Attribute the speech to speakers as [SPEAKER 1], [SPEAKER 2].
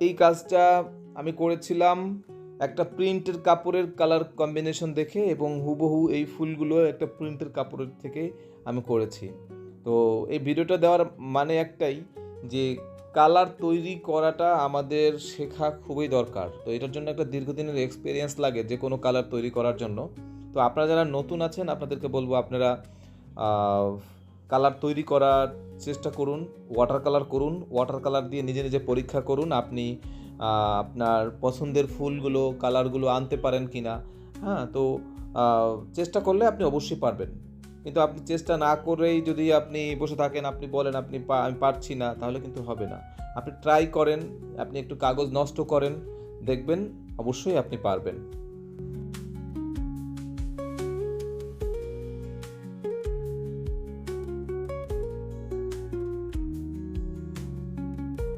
[SPEAKER 1] এই কাজটা আমি করেছিলাম একটা প্রিন্টের কাপড়ের কালার কম্বিনেশন দেখে, এবং হুবহু এই ফুলগুলো একটা প্রিন্টের কাপড়ের থেকে আমি করেছি। তো এই ভিডিওটা দেওয়ার মানে একটাই, যে কালার তৈরি করাটা আমাদের শেখা খুবই দরকার। তো এটার জন্য একটা দীর্ঘদিনের এক্সপেরিয়েন্স লাগে যে কোনো কালার তৈরি করার জন্য। তো আপনারা যারা নতুন আছেন আপনাদেরকে বলবো, আপনারা কালার তৈরি করার চেষ্টা করুন, ওয়াটার কালার করুন, ওয়াটার কালার দিয়ে নিজে নিজে পরীক্ষা করুন আপনি আপনার পছন্দের ফুলগুলো কালারগুলো আনতে পারেন কি না। হ্যাঁ, তো চেষ্টা করলে আপনি অবশ্যই পারবেন। কিন্তু আপনি চেষ্টা না করেই যদি আপনি বসে থাকেন, আপনি বলেন আমি পারছি না, তাহলে কিন্তু হবে না। আপনি ট্রাই করেন, আপনি একটু কাগজ নষ্ট করেন, দেখবেন অবশ্যই আপনি পারবেন।